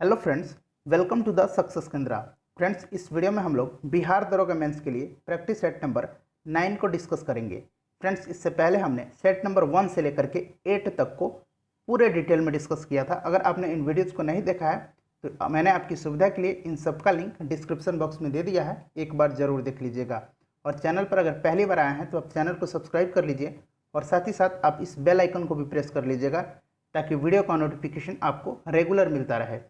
Hello friends, welcome to the success Kendra. Friends, इस video में हम लोग बिहार दरोगा मेंस के लिए प्रैक्टिस सेट नंबर 9 को डिस्कस करेंगे। फ्रेंड्स, इससे पहले हमने सेट नंबर 1 से लेकर के 8 तक को पूरे डिटेल में डिस्कस किया था। अगर आपने इन वीडियोज़ को नहीं देखा है तो मैंने आपकी सुविधा के लिए इन सब का लिंक डिस्क्रिप्शन बॉक्स में दे दिया है, एक बार ज़रूर देख लीजिएगा। और चैनल पर अगर पहली बार आए हैं तो आप चैनल को सब्सक्राइब कर लीजिए और साथ ही साथ आप इस बेल आइकन को भी प्रेस कर लीजिएगा ताकि वीडियो का नोटिफिकेशन आपको रेगुलर मिलता रहे।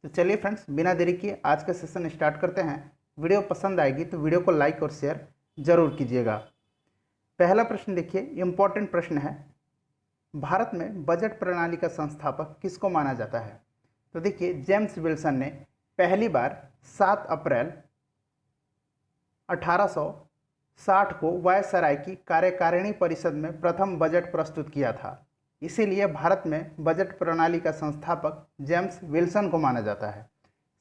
तो चलिए फ्रेंड्स, बिना देरी किए आज का सेशन स्टार्ट करते हैं। वीडियो पसंद आएगी तो वीडियो को लाइक और शेयर जरूर कीजिएगा। पहला प्रश्न देखिए, इम्पोर्टेंट प्रश्न है। भारत में बजट प्रणाली का संस्थापक किसको माना जाता है? तो देखिए, जेम्स विल्सन ने पहली बार 7 अप्रैल 1860 को वायसराय की कार्यकारिणी परिषद में प्रथम बजट प्रस्तुत किया था। इसीलिए भारत में बजट प्रणाली का संस्थापक जेम्स विल्सन को माना जाता है।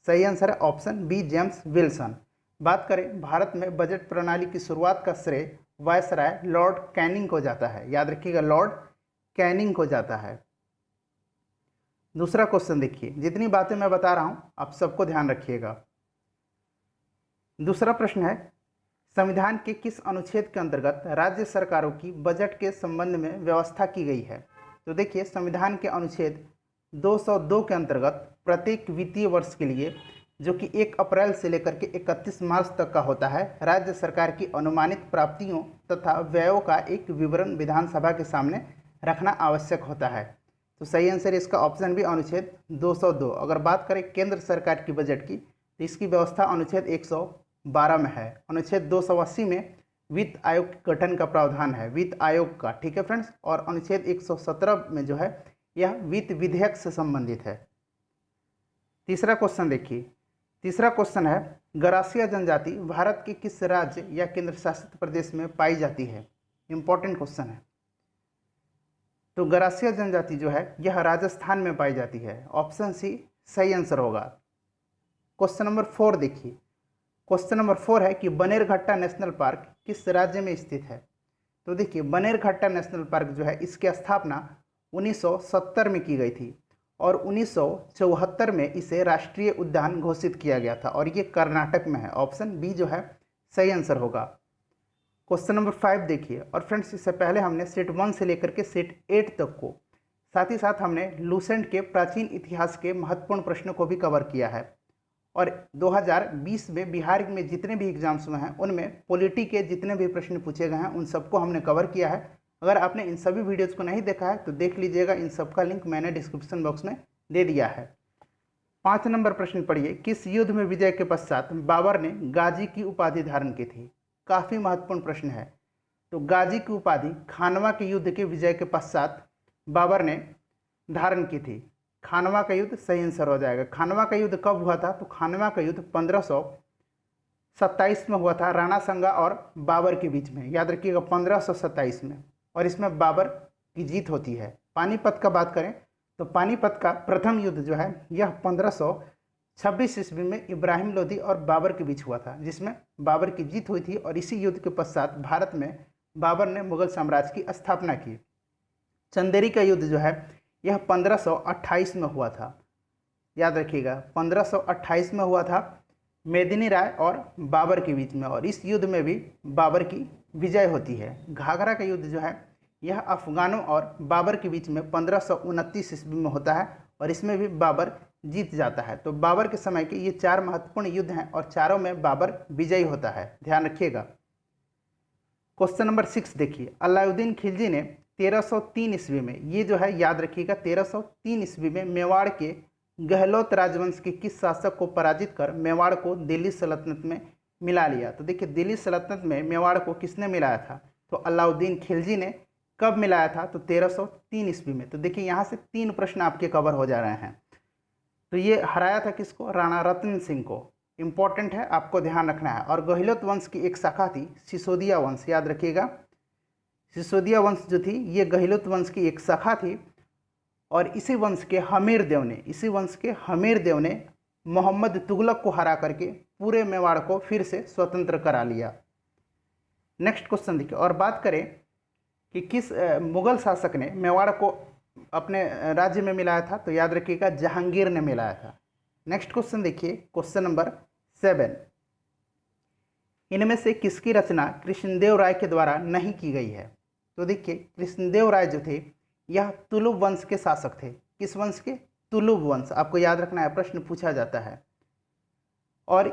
सही आंसर है ऑप्शन बी, जेम्स विल्सन। बात करें भारत में बजट प्रणाली की शुरुआत का श्रेय वायसराय लॉर्ड कैनिंग को जाता है। याद रखिएगा, लॉर्ड कैनिंग को जाता है। दूसरा क्वेश्चन देखिए, जितनी बातें मैं बता रहा हूं आप सबको ध्यान रखिएगा। दूसरा प्रश्न है, संविधान के किस अनुच्छेद के अंतर्गत राज्य सरकारों की बजट के संबंध में व्यवस्था की गई है? तो देखिए, संविधान के अनुच्छेद 202 के अंतर्गत प्रत्येक वित्तीय वर्ष के लिए, जो कि 1 अप्रैल से लेकर के 31 मार्च तक का होता है, राज्य सरकार की अनुमानित प्राप्तियों तथा व्ययों का एक विवरण विधानसभा के सामने रखना आवश्यक होता है। तो सही आंसर इसका ऑप्शन भी, अनुच्छेद 202। अगर बात करें केंद्र सरकार की बजट की तो इसकी व्यवस्था अनुच्छेद 112 में है। अनुच्छेद 280 में वित्त आयोग के गठन का प्रावधान है, वित्त आयोग का, ठीक है फ्रेंड्स। और अनुच्छेद 117 में जो है यह वित्त विधेयक से संबंधित है। तीसरा क्वेश्चन देखिए, तीसरा क्वेश्चन है, गरासिया जनजाति भारत के किस राज्य या केंद्र शासित प्रदेश में पाई जाती है? इंपॉर्टेंट क्वेश्चन है। तो गरासिया जनजाति जो है यह राजस्थान में पाई जाती है। ऑप्शन सी सही आंसर होगा। क्वेश्चन नंबर 4 देखिए, क्वेश्चन नंबर 4 है कि बनेरघट्टा नेशनल पार्क किस राज्य में स्थित है? तो देखिए, बनेरघट्टा नेशनल पार्क जो है इसकी स्थापना 1970 में की गई थी और 1974 में इसे राष्ट्रीय उद्यान घोषित किया गया था और ये कर्नाटक में है। ऑप्शन बी जो है सही आंसर होगा। क्वेश्चन नंबर 5 देखिए, और फ्रेंड्स इससे पहले हमने सेट 1 से लेकर के सेट 8 तक को, साथ ही साथ हमने लूसेंट के प्राचीन इतिहास के महत्वपूर्ण प्रश्नों को भी कवर किया है। और 2020 में बिहार में जितने भी एग्जाम्स हुए हैं उनमें पॉलिटी के जितने भी प्रश्न पूछे गए हैं उन सबको हमने कवर किया है। अगर आपने इन सभी वीडियोज़ को नहीं देखा है तो देख लीजिएगा, इन सब का लिंक मैंने डिस्क्रिप्शन बॉक्स में दे दिया है। 5 नंबर प्रश्न पढ़िए, किस युद्ध में विजय के पश्चात बाबर ने गाजी की उपाधि धारण की थी? काफ़ी महत्वपूर्ण प्रश्न है। तो गाजी की उपाधि खानवा के युद्ध के विजय के पश्चात बाबर ने धारण की थी। खानवा का युद्ध सही आंसर हो जाएगा। खानवा का युद्ध कब हुआ था? तो खानवा का युद्ध 1527 में हुआ था, राणा संगा और बाबर के बीच में। याद रखिएगा, 1527 में, और इसमें बाबर की जीत होती है। पानीपत का बात करें तो पानीपत का प्रथम युद्ध जो है यह 1526 ईस्वी में इब्राहिम लोदी और बाबर के बीच हुआ था, जिसमें बाबर की जीत हुई थी। और इसी युद्ध के पश्चात भारत में बाबर ने मुगल साम्राज्य की स्थापना की। चंदेरी का युद्ध जो है यह 1528 में हुआ था। याद रखिएगा, 1528 में हुआ था, मेदिनी राय और बाबर के बीच में, और इस युद्ध में भी बाबर की विजय होती है। घाघरा का युद्ध जो है यह अफगानों और बाबर के बीच में 1529 ईस्वी में होता है और इसमें भी बाबर जीत जाता है। तो बाबर के समय के ये 4 महत्वपूर्ण युद्ध हैं और चारों में बाबर विजयी होता है, ध्यान रखिएगा। क्वेश्चन नंबर 6 देखिए, अलाउद्दीन खिलजी ने 1303 ईस्वी में, ये जो है याद रखिएगा 1303 ईस्वी में मेवाड़ के गहलोत राजवंश के किस शासक को पराजित कर मेवाड़ को दिल्ली सल्तनत में मिला लिया? तो देखिए, दिल्ली सल्तनत में मेवाड़ को किसने मिलाया था? तो अलाउद्दीन खिलजी ने। कब मिलाया था? तो 1303 ईस्वी में। तो देखिए, यहाँ से 3 प्रश्न आपके कवर हो जा रहे हैं। तो ये हराया था किसको? राणा रतन सिंह को। इंपॉर्टेंट है, आपको ध्यान रखना है। और गहलोत वंश की एक शाखा थी सिसोदिया वंश, याद रखिएगा, सिसोदिया वंश जो थी ये गहलोत वंश की एक शाखा थी। और इसी वंश के हमीर देव ने मोहम्मद तुगलक को हरा करके पूरे मेवाड़ को फिर से स्वतंत्र करा लिया। नेक्स्ट क्वेश्चन देखिए, और बात करें कि किस मुगल शासक ने मेवाड़ को अपने राज्य में मिलाया था? तो याद रखिएगा, जहांगीर ने मिलाया था। नेक्स्ट क्वेश्चन देखिए, क्वेश्चन नंबर 7, इनमें से किसकी रचना कृष्णदेव राय के द्वारा नहीं की गई है? तो देखिए, कृष्णदेव राय जो थे यह तुलुप वंश के शासक थे। किस वंश के? तुलुप वंश। आपको याद रखना है, प्रश्न पूछा जाता है। और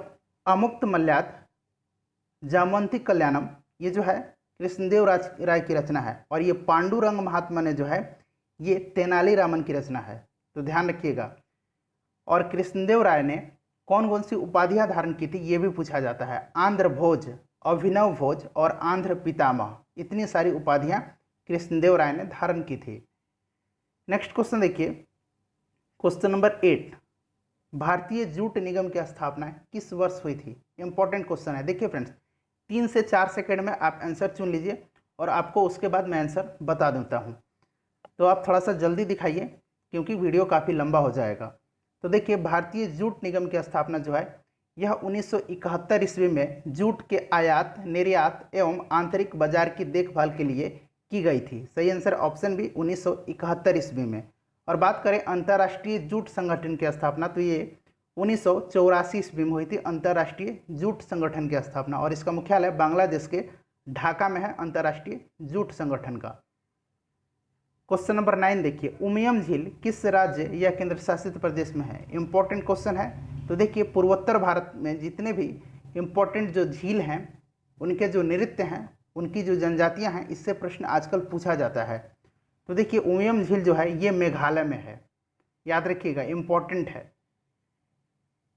अमुक्त मल्याद, जामवंती कल्याणम, ये जो है कृष्णदेव राय की रचना है। और ये पांडुरंग महात्मा ने जो है ये तेनालीरामन की रचना है, तो ध्यान रखिएगा। और कृष्णदेव राय ने कौन कौन सी उपाधियां धारण की थी ये भी पूछा जाता है। आंध्र भोज, अभिनव भोज और आंध्र पितामह, इतनी सारी उपाधियां कृष्णदेव राय ने धारण की थी। नेक्स्ट क्वेश्चन देखिए, क्वेश्चन नंबर 8, भारतीय जूट निगम की स्थापना किस वर्ष हुई थी? इंपॉर्टेंट क्वेश्चन है। देखिए फ्रेंड्स, 3 से 4 सेकंड में आप आंसर चुन लीजिए और आपको उसके बाद मैं आंसर बता देता हूँ। तो आप थोड़ा सा जल्दी दिखाइए क्योंकि वीडियो काफ़ी लंबा हो जाएगा। तो देखिए, भारतीय जूट निगम की स्थापना जो है यह 1971 ईस्वी में जूट के आयात, निर्यात एवं आंतरिक बाजार की देखभाल के लिए की गई थी। सही आंसर ऑप्शन बी, 1971 ईस्वी में। और बात करें अंतर्राष्ट्रीय जूट संगठन की स्थापना, तो ये 1984 ईस्वी में हुई थी अंतर्राष्ट्रीय जूट संगठन की स्थापना। और इसका मुख्यालय बांग्लादेश के ढाका में है, अंतर्राष्ट्रीय जूट संगठन का। क्वेश्चन नंबर 9 देखिए, उमियम झील किस राज्य या केंद्र शासित प्रदेश में है? इंपॉर्टेंट क्वेश्चन है। तो देखिए, पूर्वोत्तर भारत में जितने भी इंपॉर्टेंट जो झील हैं, उनके जो नृत्य हैं, उनकी जो जनजातियां हैं, इससे प्रश्न आजकल पूछा जाता है। तो देखिए, उमियम झील जो है ये मेघालय में है, याद रखिएगा, इंपॉर्टेंट है।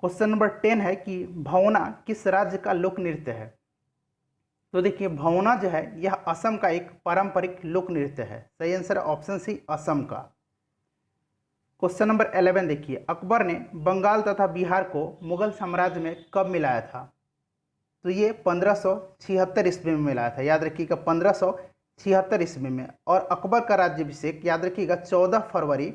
क्वेश्चन नंबर 10 है कि भवना किस राज्य का लोक नृत्य है? तो देखिए, भवना जो है यह असम का एक पारंपरिक लोक नृत्य है। सही आंसर ऑप्शन सी, असम का। क्वेश्चन नंबर 11 देखिए, अकबर ने बंगाल तथा बिहार को मुगल साम्राज्य में कब मिलाया था? तो ये 1576 ईस्वी में मिलाया था, याद रखिएगा, 1576 ईस्वी में। और अकबर का राज्याभिषेक याद रखिएगा 14 फरवरी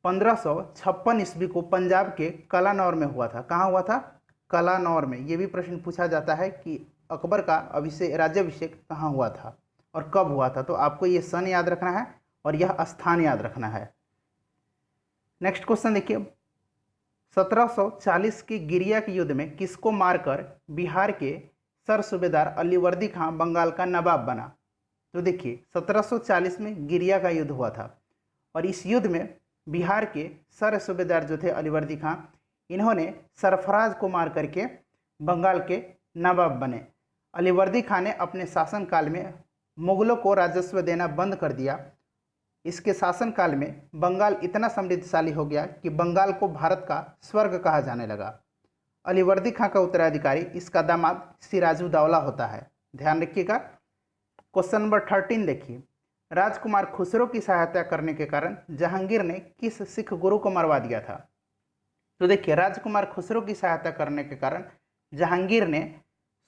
1556 ईस्वी को पंजाब के कलानौर में हुआ था। कहाँ हुआ था? कलानौर में। ये भी प्रश्न पूछा जाता है कि अकबर का राज्याभिषेक कहाँ हुआ था और कब हुआ था। तो आपको ये सन याद रखना है और यह स्थान याद रखना है। नेक्स्ट क्वेश्चन देखिए, 1740 की गिरिया के युद्ध में किसको मारकर बिहार के सर सूबेदार अलीवर्दी खां बंगाल का नवाब बना? तो देखिए, 1740 में गिरिया का युद्ध हुआ था और इस युद्ध में बिहार के सर सूबेदार जो थे अलीवर्दी खां, इन्होंने सरफराज को मार करके बंगाल के नवाब बने। अलीवर्दी खां ने अपने शासनकाल में मुगलों को राजस्व देना बंद कर दिया। इसके शासनकाल में बंगाल इतना समृद्धशाली हो गया कि बंगाल को भारत का स्वर्ग कहा जाने लगा। अलीवर्दी खां का उत्तराधिकारी इसका दामाद सिराजुद्दौला होता है, ध्यान रखिएगा। क्वेश्चन नंबर 13 देखिए, राजकुमार खुसरो की सहायता करने के कारण जहांगीर ने किस सिख गुरु को मरवा दिया था? तो देखिए, राजकुमार खुसरो की सहायता करने के कारण जहांगीर ने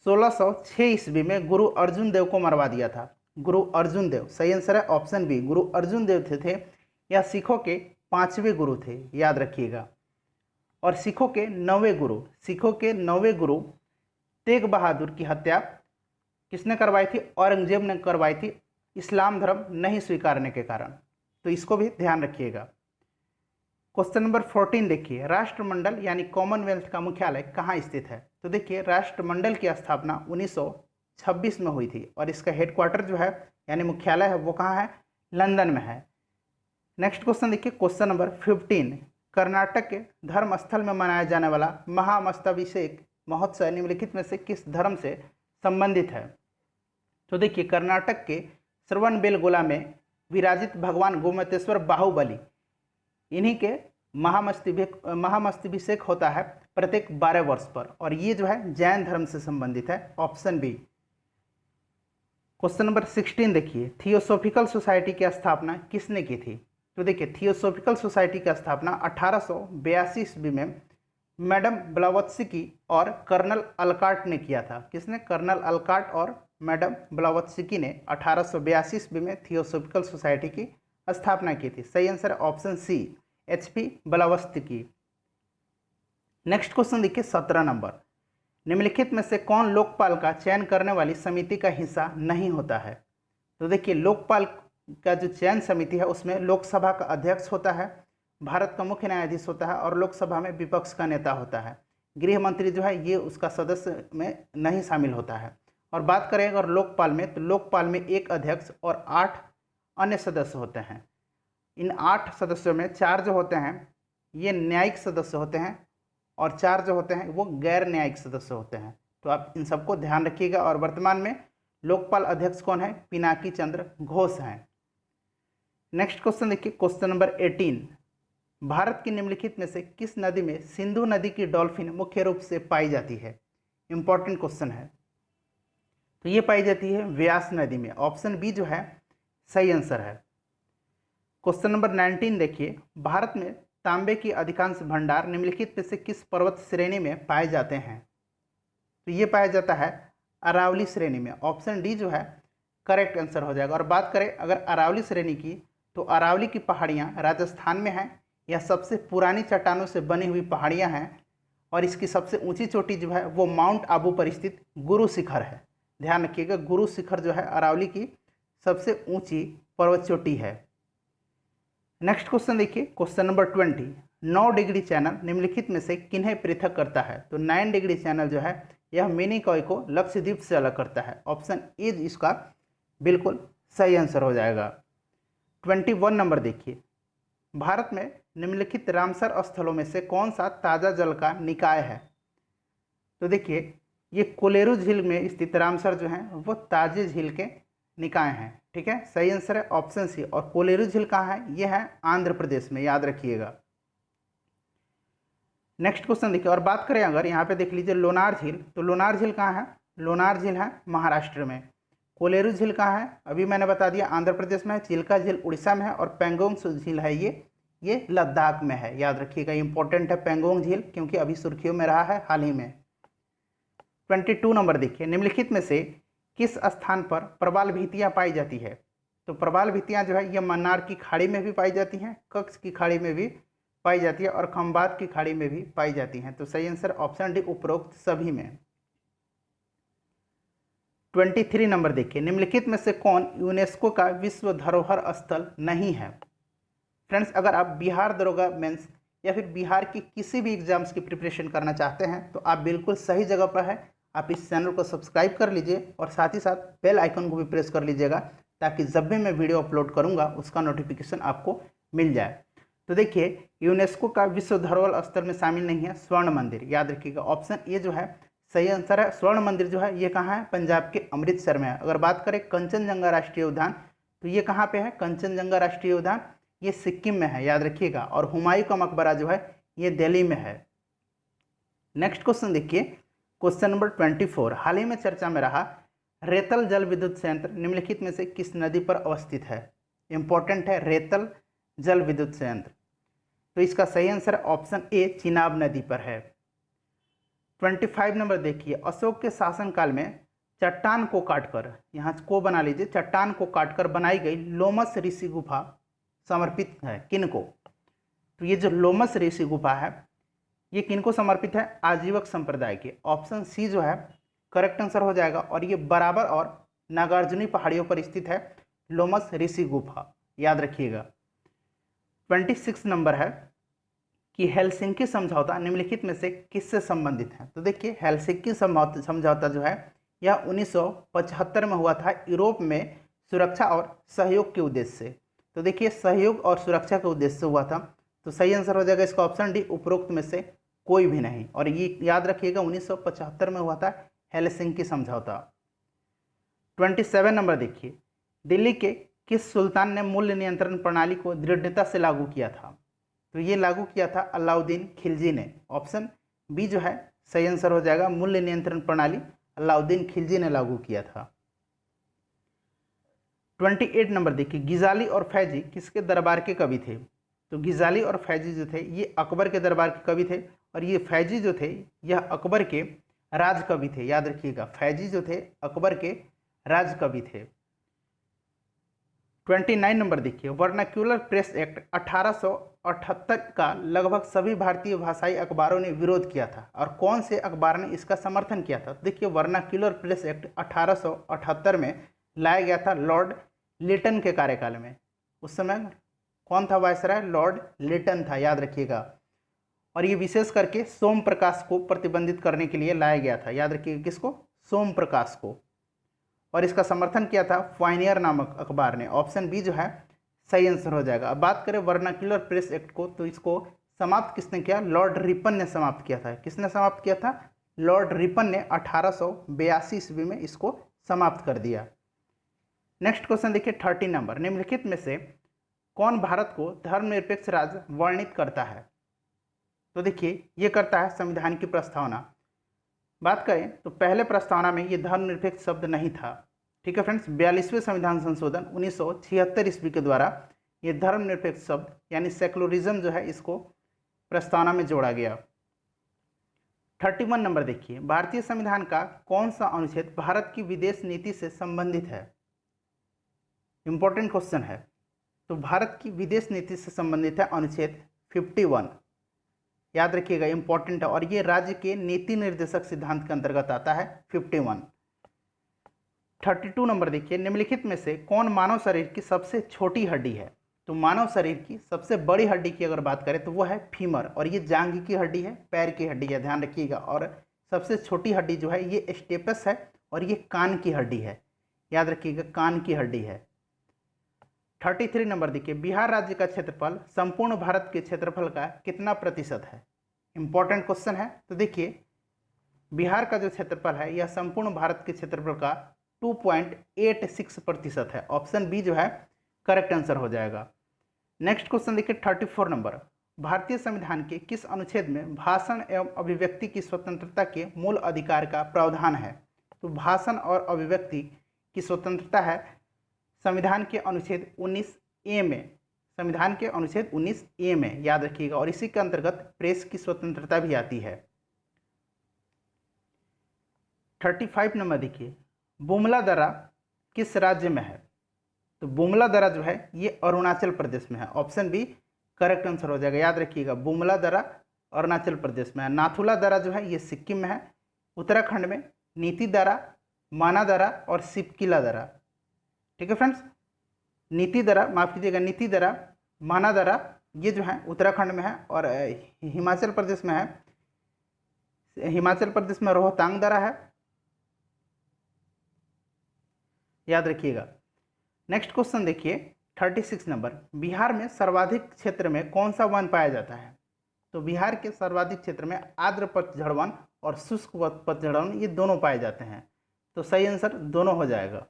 1606 ईस्वी में गुरु अर्जुन देव को मरवा दिया था। गुरु अर्जुन देव, सही आंसर है ऑप्शन बी, गुरु अर्जुन देव थे या सिखों के 5वें गुरु थे, याद रखिएगा। और सिखों के 9वें गुरु तेग बहादुर की हत्या किसने करवाई थी? औरंगजेब ने करवाई थी, इस्लाम धर्म नहीं स्वीकारने के कारण। तो इसको भी ध्यान रखिएगा। क्वेश्चन नंबर 14 देखिए, राष्ट्रमंडल यानी कॉमनवेल्थ का मुख्यालय कहाँ स्थित है? तो देखिए, राष्ट्रमंडल की स्थापना 1926 में हुई थी और इसका हेडक्वार्टर जो है यानी मुख्यालय है वो कहाँ है? लंदन में है। नेक्स्ट क्वेश्चन देखिए, क्वेश्चन नंबर 15, कर्नाटक के धर्म स्थल में मनाया जाने वाला महामस्तभिषेक महोत्सव निम्नलिखित में से किस धर्म से संबंधित है? तो देखिए, कर्नाटक के श्रवणबेलगोला में विराजित भगवान गोमतेश्वर बाहुबली, इन्हीं के महामस्तभिषेक होता है प्रत्येक 12 वर्ष पर और ये जो है जैन धर्म से संबंधित है, ऑप्शन बी। क्वेश्चन नंबर 16 देखिए, थियोसॉफिकल सोसाइटी की स्थापना किसने की थी? तो देखिए, थियोसॉफिकल सोसाइटी की स्थापना 1882 ईस्वी में मैडम ब्लावत्स्की और कर्नल अलकाट ने किया था। किसने? कर्नल अलकाट और मैडम ब्लावत्स्की ने 1882 ईस्वी में थियोसॉफिकल सोसाइटी की स्थापना की थी। सही answer option C, HP Blavatsky. Next question देखिए, 17 नंबर, निम्नलिखित में से कौन लोकपाल का चयन करने वाली समिति का हिस्सा नहीं होता है? तो देखिए, लोकपाल का जो चयन समिति है उसमें लोकसभा का अध्यक्ष होता है, भारत का मुख्य न्यायाधीश होता है और लोकसभा में विपक्ष का नेता होता है। गृह मंत्री जो है ये उसका सदस्य में नहीं शामिल होता है। और बात करें अगर लोकपाल में, तो लोकपाल में एक अध्यक्ष और 8 अन्य सदस्य होते हैं। इन 8 सदस्यों में 4 जो होते हैं ये न्यायिक सदस्य होते हैं और 4 जो होते हैं वो गैर न्यायिक सदस्य होते हैं। तो आप इन सबको ध्यान रखिएगा। और वर्तमान में लोकपाल अध्यक्ष कौन है? पिनाकी चंद्र घोष हैं। नेक्स्ट क्वेश्चन देखिए, क्वेश्चन नंबर 18। भारत की निम्नलिखित में से किस नदी में सिंधु नदी की डॉल्फिन मुख्य रूप से पाई जाती है? इंपॉर्टेंट क्वेश्चन है। तो ये पाई जाती है व्यास नदी में। ऑप्शन बी जो है सही आंसर है। क्वेश्चन नंबर 19 देखिए, भारत में तांबे की अधिकांश भंडार निम्नलिखित में से किस पर्वत श्रेणी में पाए जाते हैं? तो ये पाया जाता है अरावली श्रेणी में। ऑप्शन डी जो है करेक्ट आंसर हो जाएगा। और बात करें अगर अरावली श्रेणी की, तो अरावली की पहाड़ियाँ राजस्थान में हैं। यह सबसे पुरानी चट्टानों से बनी हुई पहाड़ियाँ हैं और इसकी सबसे ऊंची चोटी जो है वो माउंट आबू पर स्थित गुरु शिखर है। ध्यान रखिएगा, गुरु शिखर जो है अरावली की सबसे ऊंची पर्वत चोटी है। नेक्स्ट क्वेश्चन देखिए, क्वेश्चन नंबर 20। 9 डिग्री चैनल निम्नलिखित में से किन्हें पृथक करता है? तो 9 डिग्री चैनल जो है यह मिनिकॉय को लक्षद्वीप से अलग करता है। ऑप्शन ए इसका बिल्कुल सही आंसर हो जाएगा। 21 नंबर देखिए, भारत में निम्नलिखित रामसर स्थलों में से कौन सा ताज़ा जल का निकाय है? तो देखिए ये कोलेरू झील में स्थित रामसर जो है वो ताजे झील के निकाय हैं। ठीक है, सही आंसर है ऑप्शन सी। और कोलेरू झील कहाँ है? ये है आंध्र प्रदेश में, याद रखिएगा। नेक्स्ट क्वेश्चन देखिए, और बात करें अगर यहाँ पे देख लीजिए लोनार झील, तो लोनार झील कहाँ है? लोनार झील है महाराष्ट्र में। कोलेरू झील कहाँ है? अभी मैंने बता दिया आंध्र प्रदेश में है। चिल्का झील उड़ीसा में है और पेंगोंग झील है ये लद्दाख में है। याद रखिएगा, इंपॉर्टेंट है पेंगोंग झील क्योंकि अभी सुर्खियों में रहा है हाल ही में। 22 नंबर देखिए, निम्नलिखित में से किस स्थान पर प्रवाल भित्तियाँ पाई जाती है? तो प्रवाल भित्तियाँ जो है ये मन्नार की खाड़ी में भी पाई जाती हैं, कच्छ की खाड़ी में भी पाई जाती है और खंबात की खाड़ी में भी पाई जाती हैं। तो सही आंसर ऑप्शन डी उपरोक्त सभी में। 23 नंबर देखिए, निम्नलिखित में से कौन यूनेस्को का विश्व धरोहर स्थल नहीं है? फ्रेंड्स, अगर आप बिहार दरोगा मेंस या फिर बिहार की किसी भी एग्जाम्स की प्रिपरेशन करना चाहते हैं तो आप बिल्कुल सही जगह पर है। आप इस चैनल को सब्सक्राइब कर लीजिए और साथ ही साथ बेल आइकन को भी प्रेस कर लीजिएगा ताकि जब भी मैं वीडियो अपलोड करूंगा उसका नोटिफिकेशन आपको मिल जाए। तो देखिए यूनेस्को का विश्व धरोहर स्थल में शामिल नहीं है स्वर्ण मंदिर। याद रखिएगा, ऑप्शन ए जो है सही आंसर है। स्वर्ण मंदिर जो है ये कहाँ है? पंजाब के अमृतसर में है। अगर बात करें कंचनजंगा राष्ट्रीय उद्यान, तो ये कहाँ पे है? कंचनजंगा राष्ट्रीय उद्यान ये सिक्किम में है, याद रखिएगा। और हुमायूं का मकबरा जो है ये दिल्ली में है। नेक्स्ट क्वेश्चन देखिए, क्वेश्चन नंबर 24। हाल ही में चर्चा में रहा रेतल जल विद्युत संयंत्र निम्नलिखित में से किस नदी पर अवस्थित है? इंपॉर्टेंट है, रेतल जल विद्युत संयंत्र। तो इसका सही आंसर ऑप्शन ए चिनाब नदी पर है। 25 नंबर देखिए, अशोक के शासनकाल में चट्टान को काटकर, यहाँ को बना लीजिए, चट्टान को काटकर बनाई गई लोमस ऋषि गुफा समर्पित है किनको? तो ये जो लोमस ऋषि गुफा है ये किनको समर्पित है? आजीवक संप्रदाय के। ऑप्शन सी जो है करेक्ट आंसर हो जाएगा। और ये बराबर और नागार्जुनी पहाड़ियों पर स्थित है लोमस ऋषि गुफा, याद रखिएगा। 26 नंबर है कि हेलसिंकी समझौता निम्नलिखित में से किससे संबंधित है? तो देखिए हेलसिंकी समझौता जो है यह 1975 में हुआ था यूरोप में सुरक्षा और सहयोग के उद्देश्य से। तो देखिए सहयोग और सुरक्षा के उद्देश्य से हुआ था। तो सही आंसर हो जाएगा इसका ऑप्शन डी उपरोक्त में से कोई भी नहीं। और ये याद रखिएगा 1975 में हुआ था हेलसिंकी समझौता। 27 नंबर देखिए, दिल्ली के किस सुल्तान ने मूल्य नियंत्रण प्रणाली को दृढ़ता से लागू किया था? तो ये लागू किया था अलाउद्दीन खिलजी ने। ऑप्शन बी जो है सही आंसर हो जाएगा, मूल्य नियंत्रण प्रणाली अलाउद्दीन खिलजी ने लागू किया था। 28 नंबर देखिए, गिजाली और फैजी किसके दरबार के कवि थे? तो गिजाली और फैजी जो थे ये अकबर के दरबार के कवि थे और ये फैजी जो थे यह अकबर के राज कवि थे। याद रखिएगा, फैजी जो थे अकबर के राज कवि थे। 29 नंबर देखिए, वर्नाक्यूलर प्रेस एक्ट 1878 का लगभग सभी भारतीय भाषाई अखबारों ने विरोध किया था और कौन से अखबार ने इसका समर्थन किया था? देखिए वर्नाक्यूलर प्रेस एक्ट 1878 में लाया गया था लॉर्ड लिटन के कार्यकाल में। उस समय कौन था वायसराय? लॉर्ड लिटन था, याद रखिएगा। और ये विशेष करके सोम प्रकाश को प्रतिबंधित करने के लिए लाया गया था, याद रखिएगा, किसको? सोम प्रकाश को। और इसका समर्थन किया था पायनियर नामक अखबार ने। ऑप्शन बी जो है सही आंसर हो जाएगा। अब बात करें वर्नाक्युलर प्रेस एक्ट को, तो इसको समाप्त किसने किया? लॉर्ड रिपन ने समाप्त किया था। किसने समाप्त किया था? लॉर्ड रिपन ने 1882 ईस्वी में इसको समाप्त कर दिया। नेक्स्ट क्वेश्चन देखिए 30 नंबर, निम्नलिखित में से कौन भारत को धर्मनिरपेक्ष राज्य वर्णित करता है? तो देखिए ये करता है संविधान की प्रस्तावना। बात करें तो पहले प्रस्तावना में ये धर्मनिरपेक्ष शब्द नहीं था। ठीक है फ्रेंड्स, 42वें संविधान संशोधन 1976 ईस्वी के द्वारा ये धर्मनिरपेक्ष शब्द यानी सेकुलरिज्म जो है इसको प्रस्तावना में जोड़ा गया। 31 नंबर देखिए, भारतीय संविधान का कौन सा अनुच्छेद भारत की विदेश नीति से संबंधित है? इंपॉर्टेंट क्वेश्चन है। तो भारत की विदेश नीति से संबंधित है अनुच्छेद 51, याद रखिएगा, इंपॉर्टेंट है। और ये राज्य के नीति निर्देशक सिद्धांत के अंतर्गत आता है 51। 32 नंबर देखिए, निम्नलिखित में से कौन मानव शरीर की सबसे छोटी हड्डी है? तो मानव शरीर की सबसे बड़ी हड्डी की अगर बात करें तो वो है फीमर, और ये जांघ की हड्डी है, पैर की हड्डी है, ध्यान रखिएगा। और सबसे छोटी हड्डी जो है ये स्टेपस है, और ये कान की हड्डी है, याद रखिएगा, कान की हड्डी है। 33 नंबर देखिए, बिहार राज्य का क्षेत्रफल संपूर्ण भारत के क्षेत्रफल का कितना प्रतिशत है? इंपॉर्टेंट क्वेश्चन है। तो देखिए बिहार का जो क्षेत्रफल है यह संपूर्ण भारत के क्षेत्रफल का 2.86% है। ऑप्शन बी जो है करेक्ट आंसर हो जाएगा। नेक्स्ट क्वेश्चन देखिए 34 नंबर, भारतीय संविधान के किस अनुच्छेद में भाषण एवं अभिव्यक्ति की स्वतंत्रता के मूल अधिकार का प्रावधान है? तो भाषण और अभिव्यक्ति की स्वतंत्रता है संविधान के अनुच्छेद 19A में, संविधान के अनुच्छेद 19A में, याद रखिएगा। और इसी के अंतर्गत प्रेस की स्वतंत्रता भी आती है। 35 नंबर देखिए, बुमला दर्रा किस राज्य में है? तो बुमला दर्रा जो है ये अरुणाचल प्रदेश में है। ऑप्शन बी करेक्ट आंसर हो जाएगा, याद रखिएगा, बुमला दर्रा अरुणाचल प्रदेश में है। नाथुला दर्रा जो है ये सिक्किम में है। उत्तराखंड में नीति दर्रा, माना दर्रा और सिपकिला दर्रा। ठीक है फ्रेंड्स, नीति दर्रा, माफ कीजिएगा, नीति दर्रा, माना दर्रा ये जो है उत्तराखंड में है। और हिमाचल प्रदेश में है, हिमाचल प्रदेश में रोहतांग दर्रा है, याद रखिएगा। नेक्स्ट क्वेश्चन देखिए 36 नंबर, बिहार में सर्वाधिक क्षेत्र में कौन सा वन पाया जाता है? तो बिहार के सर्वाधिक क्षेत्र में आर्द्र पतझड़ वन और शुष्क पतझड़ वन ये दोनों पाए जाते हैं। तो सही आंसर दोनों हो जाएगा।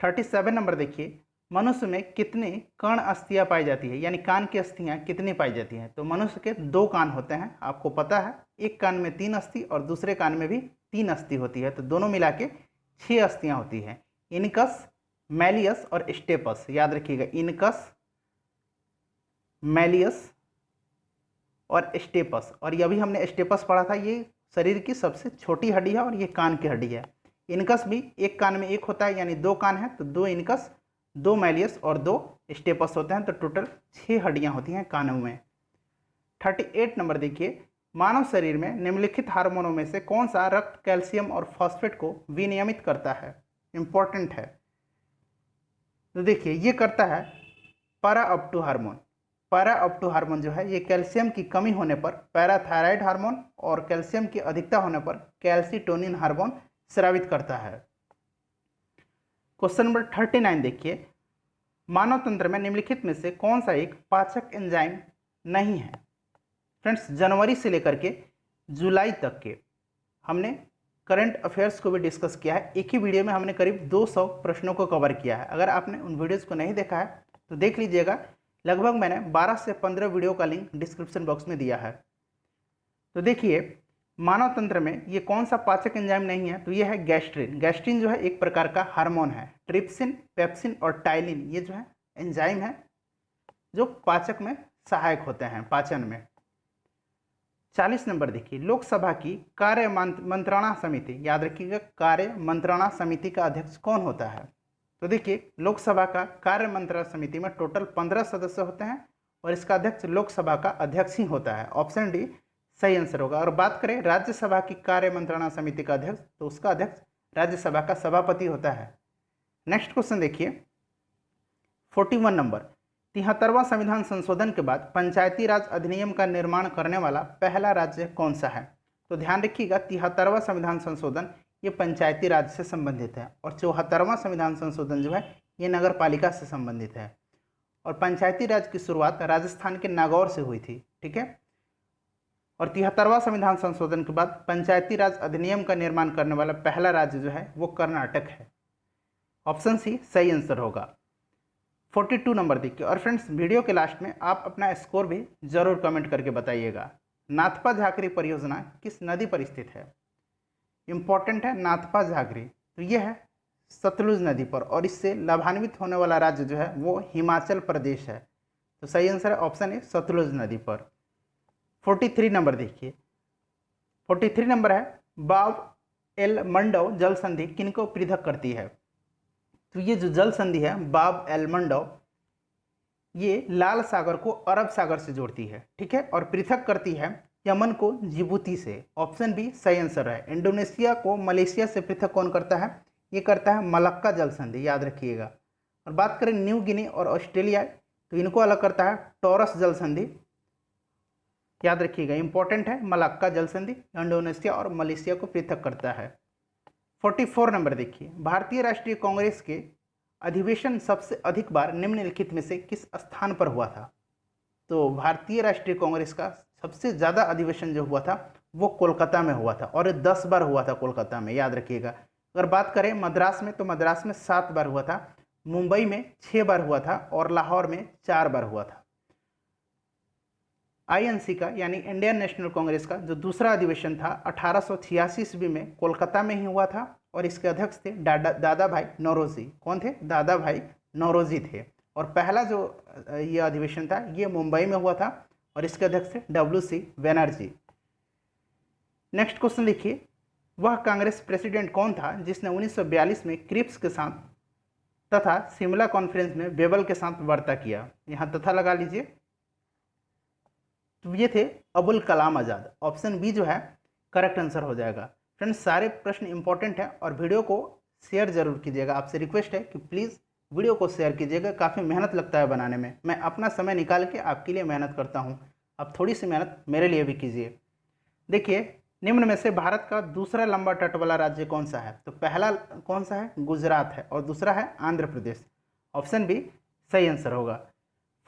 37 नंबर देखिए, मनुष्य में कितने कर्ण अस्थियां पाई जाती है, यानी कान की अस्थियां कितनी पाई जाती हैं? तो मनुष्य के 2 कान होते हैं, आपको पता है। एक कान में 3 अस्थि और दूसरे कान में भी 3 अस्थि होती है, तो दोनों मिला के 6 अस्थियां होती हैं। इनकस, मैलियस और स्टेपस, याद रखिएगा, इनकस, मैलियस और स्टेपस। और ये अभी हमने स्टेपस पढ़ा था, ये शरीर की सबसे छोटी हड्डी है और ये कान की हड्डी है। इनकस भी एक कान में एक होता है, यानी 2 कान है, तो 2 इनकस, 2 मैलियस और 2 स्टेपस होते हैं, तो टोटल 6 हड्डियां होती हैं कानों में। 38 नंबर देखिए, मानव शरीर में निम्नलिखित हार्मोनों में से कौन सा रक्त कैल्शियम और फॉस्फेट को विनियमित करता है? इंपॉर्टेंट है। तो देखिए ये करता है पैराऑप्टो हार्मोन। पैराऑप्टो हार्मोन जो है ये कैल्शियम की कमी होने पर पैराथायराइड हार्मोन और कैल्शियम की अधिकता होने पर कैल्सिटोनिन हार्मोन स्रावित करता है। क्वेश्चन नंबर 39 देखिए, मानव तंत्र में निम्नलिखित में से कौन सा एक पाचक एंजाइम नहीं है? फ्रेंड्स, जनवरी से लेकर के जुलाई तक के हमने करंट अफेयर्स को भी डिस्कस किया है। एक ही वीडियो में हमने करीब 200 प्रश्नों को कवर किया है। अगर आपने उन वीडियोज़ को नहीं देखा है तो देख लीजिएगा। लगभग मैंने 12 से 15 वीडियो का लिंक डिस्क्रिप्शन बॉक्स में दिया है। तो देखिए मानव तंत्र में ये कौन सा पाचक एंजाइम नहीं है? तो ये है गैस्ट्रिन। गैस्ट्रिन जो है एक प्रकार का हार्मोन है। ट्रिप्सिन, पेप्सिन और टाइलिन ये जो है एंजाइम है जो पाचक में सहायक होते हैं, पाचन में। 40 नंबर देखिए, लोकसभा की कार्य मंत्रणा समिति, याद रखिएगा, कार्य मंत्रणा समिति का अध्यक्ष कौन होता है? तो देखिए लोकसभा का कार्य मंत्रणा समिति में टोटल 15 सदस्य होते हैं और इसका अध्यक्ष लोकसभा का अध्यक्ष ही होता है। ऑप्शन डी सही आंसर होगा। और बात करें राज्यसभा की कार्य मंत्रणा समिति का अध्यक्ष, तो उसका अध्यक्ष राज्यसभा का सभापति होता है। नेक्स्ट क्वेश्चन देखिए 41 नंबर, 73वां संविधान संशोधन के बाद पंचायती राज अधिनियम का निर्माण करने वाला पहला राज्य कौन सा है? तो ध्यान रखिएगा, 73वां संविधान संशोधन ये पंचायती राज से संबंधित है और 74वां संविधान संशोधन जो है ये नगर पालिका से संबंधित है। और पंचायती राज की शुरुआत राजस्थान के नागौर से हुई थी, ठीक है। और 73वां संविधान संशोधन के बाद पंचायती राज अधिनियम का निर्माण करने वाला पहला राज्य जो है वो कर्नाटक है। ऑप्शन सी सही आंसर होगा। 42 नंबर देखिए। और फ्रेंड्स, वीडियो के लास्ट में आप अपना स्कोर भी जरूर कमेंट करके बताइएगा। नाथपा झाकरी परियोजना किस नदी पर स्थित है? इंपॉर्टेंट है, नाथपा झाकरी तो ये है सतलुज नदी पर, और इससे लाभान्वित होने वाला राज्य जो है वो हिमाचल प्रदेश है। तो सही आंसर है ऑप्शन ए, सतलुज नदी पर। 43 नंबर देखिए। 43 नंबर है, बाब एल मंडव जल संधि किनको पृथक करती है? तो ये जो जल संधि है बाब एल मंडव, ये लाल सागर को अरब सागर से जोड़ती है, ठीक है, और पृथक करती है यमन को जिबूती से। ऑप्शन बी सही आंसर है। इंडोनेशिया को मलेशिया से पृथक कौन करता है? ये करता है मलक्का जल संधि, याद रखिएगा। और बात करें न्यू गिनी और ऑस्ट्रेलिया, तो इनको अलग करता है टॉरस जल संधि, याद रखिएगा, इंपॉर्टेंट है। मलक्का जल संधि इंडोनेशिया और मलेशिया को पृथक करता है। 44 नंबर देखिए। भारतीय राष्ट्रीय कांग्रेस के अधिवेशन सबसे अधिक बार निम्नलिखित में से किस स्थान पर हुआ था? तो भारतीय राष्ट्रीय कांग्रेस का सबसे ज़्यादा अधिवेशन जो हुआ था वो कोलकाता में हुआ था, और 10 बार हुआ था कोलकाता में, याद रखिएगा। अगर बात करें मद्रास में, तो मद्रास में 7 बार हुआ था, मुंबई में 6 बार हुआ था और लाहौर में 4 बार हुआ था। आईएनसी का यानी इंडियन नेशनल कांग्रेस का जो दूसरा अधिवेशन था 1886 ईस्वी में कोलकाता में ही हुआ था, और इसके अध्यक्ष थे दादा भाई नौरोजी। कौन थे? दादा भाई नौरोजी थे। और पहला जो ये अधिवेशन था ये मुंबई में हुआ था, और इसके अध्यक्ष थे WC बनर्जी। नेक्स्ट क्वेश्चन देखिए। वह कांग्रेस प्रेसिडेंट कौन था जिसने 1942 में क्रिप्स के साथ तथा शिमला कॉन्फ्रेंस में बेबल के साथ वार्ता किया? यहाँ तथा लगा लीजिए। तो ये थे अबुल कलाम आज़ाद। ऑप्शन बी जो है करेक्ट आंसर हो जाएगा। फ्रेंड्स, सारे प्रश्न इंपॉर्टेंट हैं और वीडियो को शेयर जरूर कीजिएगा। आपसे रिक्वेस्ट है कि प्लीज़ वीडियो को शेयर कीजिएगा। काफ़ी मेहनत लगता है बनाने में, मैं अपना समय निकाल के आपके लिए मेहनत करता हूँ, आप थोड़ी सी मेहनत मेरे लिए भी कीजिए। देखिए, निम्न में से भारत का दूसरा लंबा तट वाला राज्य कौन सा है? तो पहला कौन सा है? गुजरात है, और दूसरा है आंध्र प्रदेश। ऑप्शन बी सही आंसर होगा।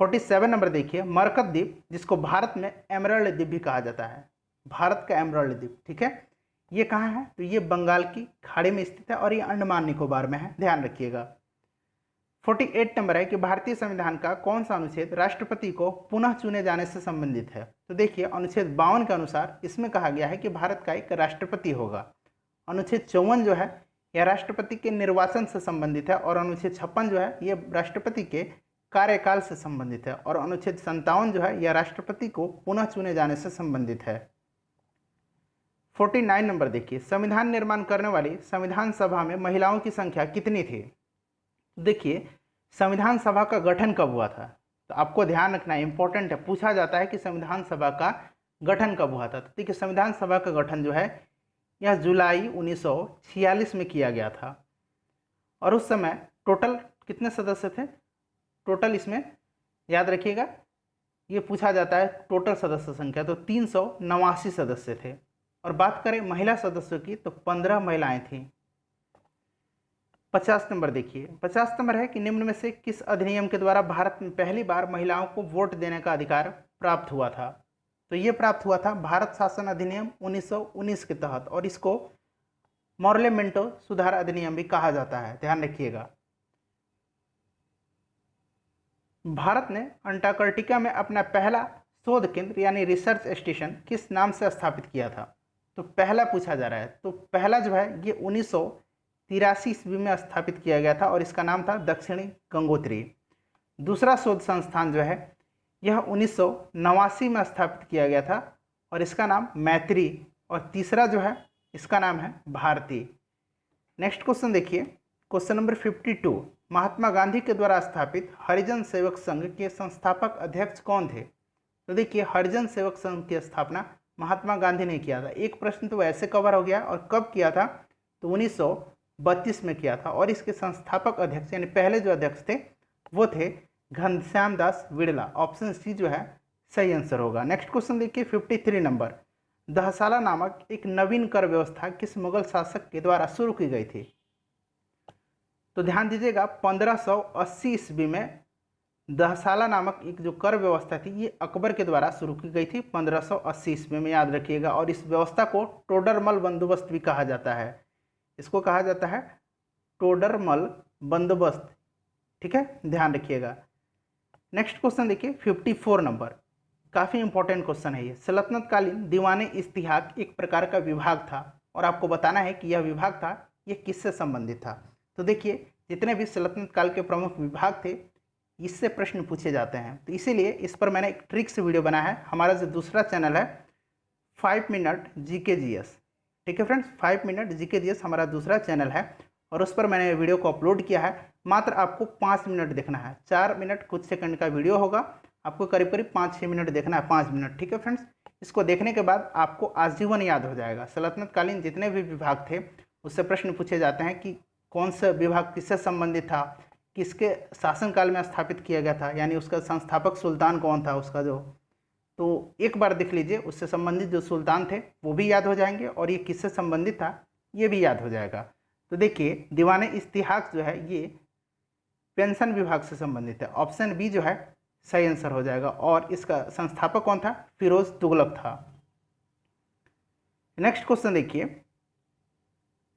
47 नंबर देखिए। मरकत द्वीप, जिसको भारत में एमरल्ड द्वीप भी कहा जाता है, भारत का एमरल्ड द्वीप, ठीक है, ये कहाँ है? तो ये बंगाल की खाड़ी में स्थित है और ये अंडमान निकोबार में है, ध्यान रखिएगा। 48 नंबर है कि भारतीय संविधान का कौन सा अनुच्छेद राष्ट्रपति को पुनः चुने जाने से संबंधित है? तो देखिए, अनुच्छेद 52 के अनुसार इसमें कहा गया है कि भारत का एक राष्ट्रपति होगा। अनुच्छेद 54 जो है यह राष्ट्रपति के निर्वाचन से संबंधित है, और अनुच्छेद 56 जो है ये राष्ट्रपति के कार्यकाल से संबंधित है, और अनुच्छेद 57 जो है यह राष्ट्रपति को पुनः चुने जाने से संबंधित है। 49 नंबर देखिए। संविधान निर्माण करने वाली संविधान सभा में महिलाओं की संख्या कितनी थी? देखिए, संविधान सभा का गठन कब हुआ था? तो आपको ध्यान रखना है, इंपॉर्टेंट है, पूछा जाता है कि संविधान सभा का गठन कब हुआ था। तो देखिए, संविधान सभा का गठन जो है यह जुलाई 1946 में किया गया था, और उस समय टोटल कितने सदस्य थे? टोटल इसमें याद रखिएगा, ये पूछा जाता है टोटल सदस्य संख्या, तो 389 सदस्य थे। और बात करें महिला सदस्यों की तो 15 महिलाएं थीं। 50 नंबर देखिए। 50 नंबर है कि निम्न में से किस अधिनियम के द्वारा भारत में पहली बार महिलाओं को वोट देने का अधिकार प्राप्त हुआ था? तो ये प्राप्त हुआ था भारत शासन अधिनियम 1919 के तहत, और इसको मॉर्लेमेंटो सुधार अधिनियम भी कहा जाता है, ध्यान रखिएगा। भारत ने अंटार्कटिका में अपना पहला शोध केंद्र यानी रिसर्च स्टेशन किस नाम से स्थापित किया था? तो पहला पूछा जा रहा है, तो पहला जो है ये 1983 ईस्वी में स्थापित किया गया था, और इसका नाम था दक्षिणी गंगोत्री। दूसरा शोध संस्थान जो है यह 1989 में स्थापित किया गया था, और इसका नाम मैत्री, और तीसरा जो है इसका नाम है भारती। नेक्स्ट क्वेश्चन देखिए, क्वेश्चन नंबर 52। महात्मा गांधी के द्वारा स्थापित हरिजन सेवक संघ के संस्थापक अध्यक्ष कौन थे? तो देखिए, हरिजन सेवक संघ की स्थापना महात्मा गांधी ने किया था। एक प्रश्न तो ऐसे कवर हो गया, और कब किया था? तो 1932 में किया था, और इसके संस्थापक अध्यक्ष यानी पहले जो अध्यक्ष थे वो थे घनश्याम दास बिड़ला। ऑप्शन सी जो है सही आंसर होगा। नेक्स्ट क्वेश्चन देखिए 53 नंबर, दहसाला नामक एक नवीन कर व्यवस्था किस मुगल शासक के द्वारा शुरू की गई थी? तो ध्यान दीजिएगा 1580 ईस्वी में दहसाला नामक एक जो कर व्यवस्था थी ये अकबर के द्वारा शुरू की गई थी 1580 ईस्वी में, याद रखिएगा। और इस व्यवस्था को टोडरमल बंदोबस्त भी कहा जाता है। इसको कहा जाता है टोडरमल बंदोबस्त, ठीक है, ध्यान रखिएगा। नेक्स्ट क्वेश्चन देखिए 54 नंबर, काफ़ी इंपॉर्टेंट क्वेश्चन है ये। सल्तनतकालीन दीवाने इस्तिहाक एक प्रकार का विभाग था और आपको बताना है कि यह विभाग था ये किससे संबंधित था। तो देखिए जितने भी सल्तनत काल के प्रमुख विभाग थे इससे प्रश्न पूछे जाते हैं, तो इसीलिए इस पर मैंने एक ट्रिक से वीडियो बनाया है। हमारा जो दूसरा चैनल है 5 मिनट जीके जीएस, ठीक है फ्रेंड्स, 5 मिनट जीके जीएस हमारा दूसरा चैनल है और उस पर मैंने वीडियो को अपलोड किया है। मात्र आपको 5 मिनट देखना है, 4 मिनट कुछ सेकंड का वीडियो होगा, आपको करीब करीब 5-6 मिनट देखना है, 5 मिनट, ठीक है फ्रेंड्स। इसको देखने के बाद आपको आजीवन याद हो जाएगा। सल्तनतकालीन जितने भी विभाग थे उससे प्रश्न पूछे जाते हैं कि कौन सा विभाग किससे संबंधित था, किसके शासनकाल में स्थापित किया गया था, यानी उसका संस्थापक सुल्तान कौन था उसका जो, तो एक बार देख लीजिए, उससे संबंधित जो सुल्तान थे वो भी याद हो जाएंगे और ये किससे संबंधित था ये भी याद हो जाएगा। तो देखिए दीवाने इस्तिहाक जो है ये पेंशन विभाग से संबंधित है। ऑप्शन बी जो है सही आंसर हो जाएगा और इसका संस्थापक कौन था? फिरोज तुगलक था। नेक्स्ट क्वेश्चन देखिए,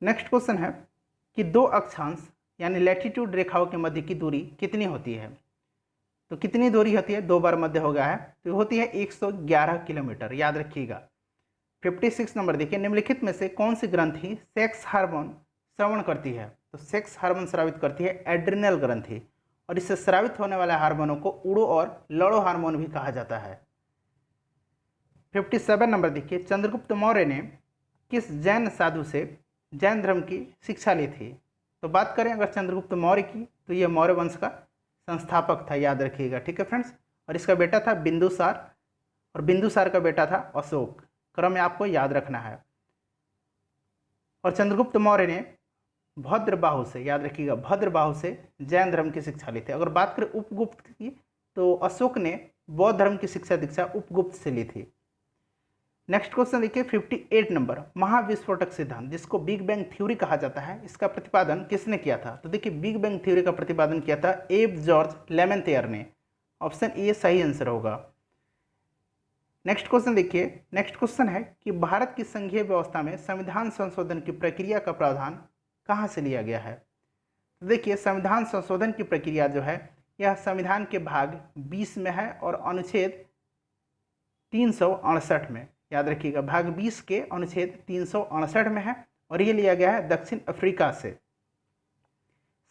नेक्स्ट क्वेश्चन है कि दो अक्षांश यानी लैटिट्यूड रेखाओं के मध्य की दूरी कितनी होती है? तो कितनी दूरी होती है? 2 बार मध्य हो गया है, तो होती है 111 किलोमीटर, याद रखिएगा। 56 नंबर देखिए, निम्नलिखित में से कौन सी ग्रंथि सेक्स हार्मोन श्रवण करती है? तो सेक्स हार्मोन स्रावित करती है एड्रिनल ग्रंथि, और इससे स्रावित होने वाले हार्मोनों को उड़ो और लड़ो हार्मोन भी कहा जाता है। 57 नंबर देखिए, चंद्रगुप्त मौर्य ने किस जैन साधु से जैन धर्म की शिक्षा ली थी? तो बात करें अगर चंद्रगुप्त मौर्य की, तो यह मौर्य वंश का संस्थापक था, याद रखिएगा, ठीक है फ्रेंड्स। और इसका बेटा था बिंदुसार और बिंदुसार का बेटा था अशोक, क्रम में आपको याद रखना है। और चंद्रगुप्त मौर्य ने भद्रबाहु से, याद रखिएगा, भद्रबाहु से जैन धर्म की शिक्षा ली थी। अगर बात करें उपगुप्त की, तो अशोक ने बौद्ध धर्म की शिक्षा दीक्षा उपगुप्त से ली थी। नेक्स्ट क्वेश्चन देखिए 58 नंबर, महाविस्फोटक सिद्धांत जिसको बिग बैंग थ्योरी कहा जाता है, इसका प्रतिपादन किसने किया था? तो देखिए बिग बैंग थ्योरी का प्रतिपादन किया था एब जॉर्ज लेमेंथियर ने। ऑप्शन ए सही आंसर होगा। नेक्स्ट क्वेश्चन देखिए, नेक्स्ट क्वेश्चन है कि भारत की संघीय व्यवस्था में संविधान संशोधन की प्रक्रिया का प्रावधान कहाँ से लिया गया है? तो देखिए संविधान संशोधन की प्रक्रिया जो है यह संविधान के भाग 20 में है और अनुच्छेद 368 में, याद रखिएगा, भाग 20 के अनुच्छेद 368 में है और ये लिया गया है दक्षिण अफ्रीका से।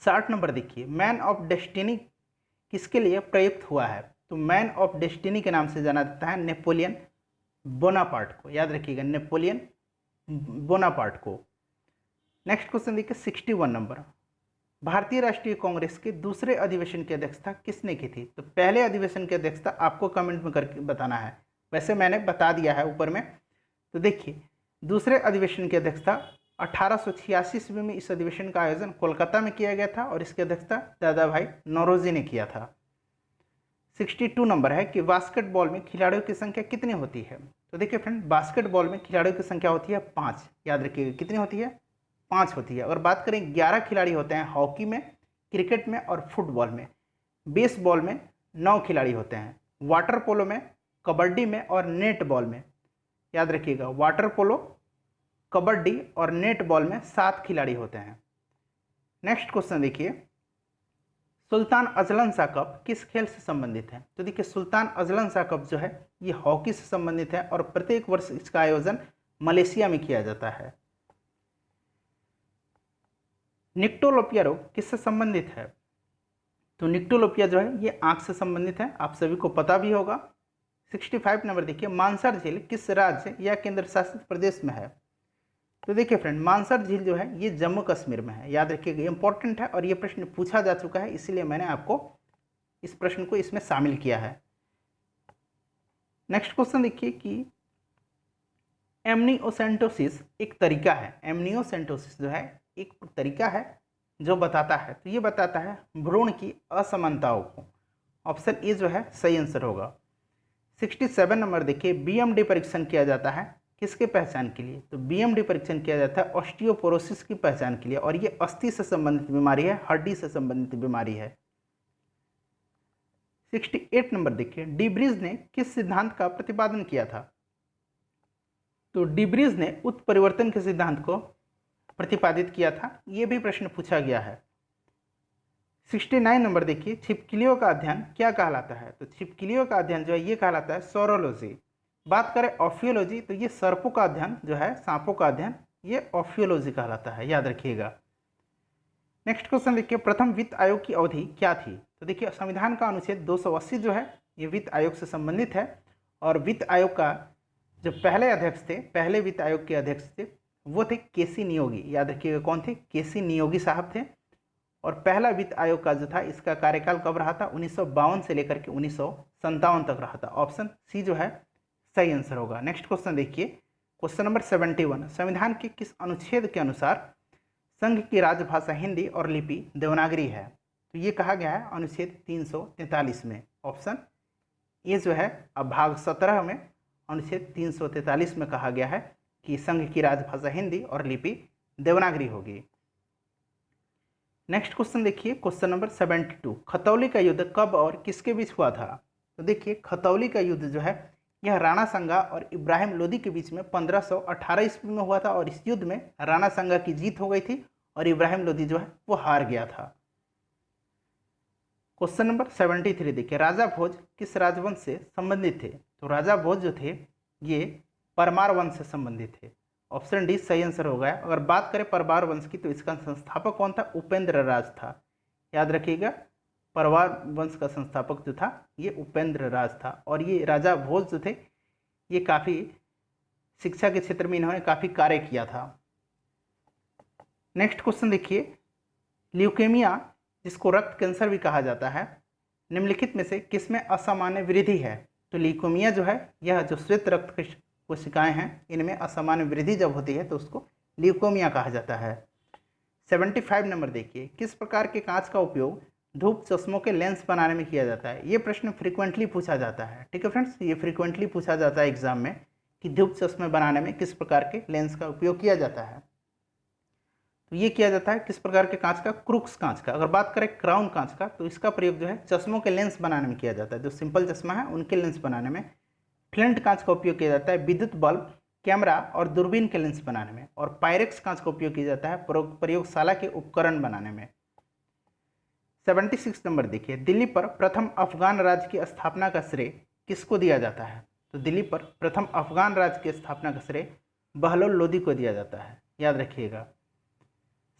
60 नंबर देखिए, मैन ऑफ डेस्टिनी किसके लिए प्रयुक्त हुआ है? तो मैन ऑफ डेस्टिनी के नाम से जाना जाता है नेपोलियन बोनापार्ट को, याद रखिएगा, नेपोलियन बोनापार्ट को। नेक्स्ट क्वेश्चन देखिए 61 नंबर, भारतीय राष्ट्रीय कांग्रेस के दूसरे अधिवेशन की अध्यक्षता किसने की थी? तो पहले अधिवेशन की अध्यक्षता आपको कमेंट में करके बताना है, वैसे मैंने बता दिया है ऊपर में। तो देखिए दूसरे अधिवेशन की अध्यक्षता 1886 ईस्वी में इस अधिवेशन का आयोजन कोलकाता में किया गया था और इसकी अध्यक्षता दादा भाई नौरोजी ने किया था। 62 नंबर है कि बास्केटबॉल में खिलाड़ियों की संख्या कितनी होती है? तो देखिए फ्रेंड, बास्केटबॉल में खिलाड़ियों की संख्या होती है 5, याद रखिएगा, कितनी होती है? 5 होती है। अगर बात करें 11 खिलाड़ी होते हैं हॉकी में, क्रिकेट में और फुटबॉल में। बेसबॉल में 9 खिलाड़ी होते हैं, वाटर पोलो में, कबड्डी में और नेट बॉल में, याद रखिएगा, वाटर पोलो, कबड्डी और नेट बॉल में 7 खिलाड़ी होते हैं। नेक्स्ट क्वेश्चन देखिए, सुल्तान अजलन शाह कप किस खेल से संबंधित है? तो देखिए सुल्तान अजलन शाह कप जो है ये हॉकी से संबंधित है और प्रत्येक वर्ष इसका आयोजन मलेशिया में किया जाता है। निक्टोलोपिया रोग किससे संबंधित है? तो निक्टोलोपिया जो है ये आंख से संबंधित है, आप सभी को पता भी होगा। 65 नंबर देखिए, मानसर झील किस राज्य या केंद्र शासित प्रदेश में है? तो देखिए फ्रेंड, मानसर झील जो है ये जम्मू कश्मीर में है, याद रखिएगा, इंपॉर्टेंट है और ये प्रश्न पूछा जा चुका है, इसीलिए मैंने आपको इस प्रश्न को इसमें शामिल किया है। नेक्स्ट क्वेश्चन देखिए कि एमनियोसेंटोसिस एक तरीका है, एमनियोसेंटोसिस जो है एक तरीका है जो बताता है, तो ये बताता है भ्रूण की असमानताओं को, ऑप्शन ए जो है सही आंसर होगा। 67 नंबर देखिए, बीएमडी परीक्षण किया जाता है किसके पहचान के लिए? तो बीएमडी परीक्षण किया जाता है ऑस्टियोपोरोसिस की पहचान के लिए, और ये अस्थि से संबंधित बीमारी है, हड्डी से संबंधित बीमारी है। 68 नंबर देखिए, डीब्रीज ने किस सिद्धांत का प्रतिपादन किया था? तो डीब्रीज ने उत्परिवर्तन के सिद्धांत को प्रतिपादित किया था, ये भी प्रश्न पूछा गया है। 69 नंबर देखिए, छिपकलियों का अध्ययन क्या कहलाता है? तो छिपकलियों का अध्ययन जो है ये कहलाता है सोरोलॉजी। बात करें ऑफियोलॉजी, तो ये सर्पों का अध्ययन जो है, सांपों का अध्ययन, ये ऑफियोलॉजी कहलाता है, याद रखिएगा। नेक्स्ट क्वेश्चन देखिए, प्रथम वित्त आयोग की अवधि क्या थी? तो देखिए संविधान का अनुच्छेद 280 जो है ये वित्त आयोग से संबंधित है, और वित्त आयोग का जो पहले अध्यक्ष थे, पहले वित्त आयोग के अध्यक्ष थे वो थे केसी नियोगी, याद रखिएगा कौन थे? केसी नियोगी साहब थे। और पहला वित्त आयोग का जो था इसका कार्यकाल कब रहा था? 1952 से लेकर के 1957 तक रहा था। ऑप्शन सी जो है सही आंसर होगा। नेक्स्ट क्वेश्चन देखिए, क्वेश्चन नंबर 71, संविधान के किस अनुच्छेद के अनुसार संघ की राजभाषा हिंदी और लिपि देवनागरी है? तो ये कहा गया है अनुच्छेद 343 में। ऑप्शन ए जो है अब भाग 17 में अनुच्छेद 343 में कहा गया है कि संघ की राजभाषा हिंदी और लिपि देवनागरी होगी। नेक्स्ट क्वेश्चन देखिए, क्वेश्चन नंबर 72, खतौली का युद्ध कब और किसके बीच हुआ था? तो देखिए खतौली का युद्ध जो है यह राणा संगा और इब्राहिम लोदी के बीच में 1518 ईस्वी में हुआ था, और इस युद्ध में राणा संगा की जीत हो गई थी और इब्राहिम लोदी जो है वो हार गया था। क्वेश्चन नंबर 73 देखिए, राजा भोज किस राजवंश से संबंधित थे? तो राजा भोज जो थे ये परमार वंश से संबंधित थे। ऑप्शन डी सही आंसर होगा। अगर बात करें परमार वंश की तो इसका संस्थापक कौन था? उपेंद्र राज था, याद रखिएगा। परमार वंश का संस्थापक जो था ये उपेंद्र राज था, और ये राजा भोज जो थे ये काफ़ी शिक्षा के क्षेत्र में इन्होंने काफ़ी कार्य किया था। नेक्स्ट क्वेश्चन देखिए, ल्यूकेमिया जिसको रक्त कैंसर भी कहा जाता है, निम्नलिखित में से किसमें असामान्य वृद्धि है? तो ल्यूकेमिया जो है यह जो श्वेत रक्त कोशिकाएं हैं इनमें असामान्य वृद्धि जब होती है तो उसको ल्यूकेमिया कहा जाता है। 75 नंबर देखिए, किस प्रकार के कांच का उपयोग धूप चश्मों के लेंस बनाने में किया जाता है? ये प्रश्न फ्रीक्वेंटली पूछा जाता है, ठीक है फ्रेंड्स, ये फ्रीक्वेंटली पूछा जाता है एग्जाम में कि धूप चश्मे बनाने में किस प्रकार के लेंस का उपयोग किया जाता है। तो ये किया जाता है किस प्रकार के कांच का? क्रूक्स कांच का। अगर बात करें क्राउन कांच का तो इसका प्रयोग जो है चश्मों के लेंस बनाने में किया जाता है, जो सिंपल चश्मा है उनके लेंस बनाने में। फ्लिंट कांच का उपयोग किया जाता है विद्युत बल्ब, कैमरा और दूरबीन के लेंस बनाने में। और पायरेक्स कांच का उपयोग किया जाता है प्रयोगशाला के उपकरण बनाने में। 76 नंबर देखिए, दिल्ली पर प्रथम अफगान राज्य की स्थापना का श्रेय किसको दिया जाता है? तो दिल्ली पर प्रथम अफगान राज्य की स्थापना का श्रेय बहलोल लोदी को दिया जाता है, याद रखिएगा।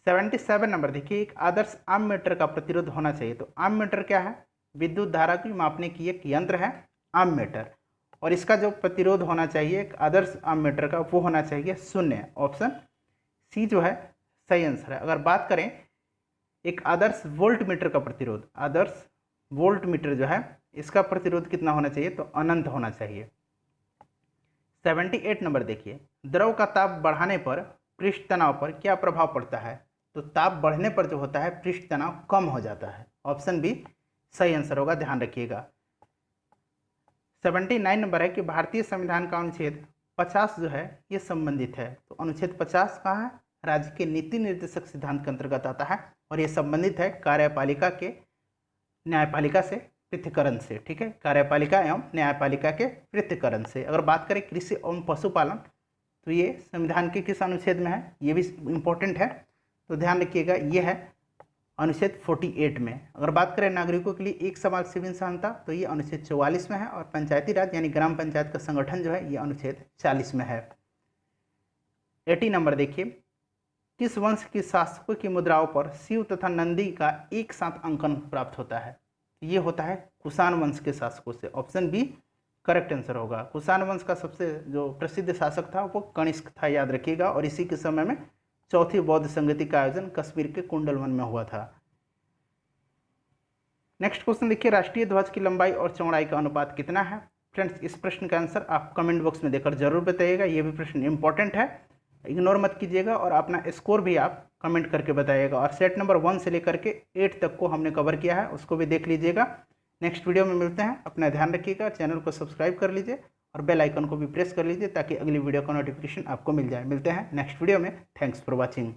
77 नंबर देखिए, एक आदर्श आम मीटर का प्रतिरोध होना चाहिए। तो आम मीटर क्या है? विद्युत धारा की मापने की एक यंत्र है आम मीटर, और इसका जो प्रतिरोध होना चाहिए एक आदर्श आम मीटर का वो होना चाहिए 0। ऑप्शन सी जो है सही आंसर है। अगर बात करें एक आदर्श वोल्ट मीटर का प्रतिरोध, आदर्श वोल्ट मीटर जो है इसका प्रतिरोध कितना होना चाहिए? तो अनंत होना चाहिए। 78 नंबर देखिए, द्रव का ताप बढ़ाने पर पृष्ठ तनाव पर क्या प्रभाव पड़ता है? तो ताप बढ़ने पर जो होता है पृष्ठ तनाव कम हो जाता है। ऑप्शन बी सही आंसर होगा, ध्यान रखिएगा। 79 नंबर है कि भारतीय संविधान का अनुच्छेद 50 जो है ये संबंधित है। तो अनुच्छेद 50 कहाँ है? राज्य के नीति निर्देशक सिद्धांत के अंतर्गत आता है, और ये संबंधित है कार्यपालिका के न्यायपालिका से पृथक्करण से, ठीक है, कार्यपालिका एवं न्यायपालिका के पृथक्करण से। अगर बात करें कृषि एवं पशुपालन तो ये संविधान के किस अनुच्छेद में है? ये भी इम्पोर्टेंट है, तो ध्यान रखिएगा, ये है अनुच्छेद 48 में। अगर बात करें नागरिकों के लिए एक समाज सेवी संहिता तो ये अनुच्छेद 44 में है, और पंचायती राज यानी ग्राम पंचायत का संगठन जो है ये अनुच्छेद 40 में है। 80 नंबर देखिए, किस वंश की शासकों की मुद्राओं पर शिव तथा नंदी का एक साथ अंकन प्राप्त होता है? ये होता है कुषाण वंश के शासकों से। ऑप्शन बी करेक्ट आंसर होगा। कुषाण वंश का सबसे जो प्रसिद्ध शासक था वो कनिष्क था, याद रखिएगा, और इसी के समय में चौथी बौद्ध संगति का आयोजन कश्मीर के कुंडलवन में हुआ था। नेक्स्ट क्वेश्चन देखिए, राष्ट्रीय ध्वज की लंबाई और चौड़ाई का अनुपात कितना है? फ्रेंड्स इस प्रश्न का आंसर आप कमेंट बॉक्स में देकर जरूर बताइएगा, ये भी प्रश्न इंपॉर्टेंट है, इग्नोर मत कीजिएगा, और अपना स्कोर भी आप कमेंट करके बताइएगा। और सेट नंबर 1 से लेकर के 8 तक को हमने कवर किया है, उसको भी देख लीजिएगा। नेक्स्ट वीडियो में मिलते हैं। अपना ध्यान रखिएगा, चैनल को सब्सक्राइब कर लीजिए और बेल आइकन को भी प्रेस कर लीजिए ताकि अगली वीडियो का नोटिफिकेशन आपको मिल जाए। मिलते हैं नेक्स्ट वीडियो में। Thanks for watching.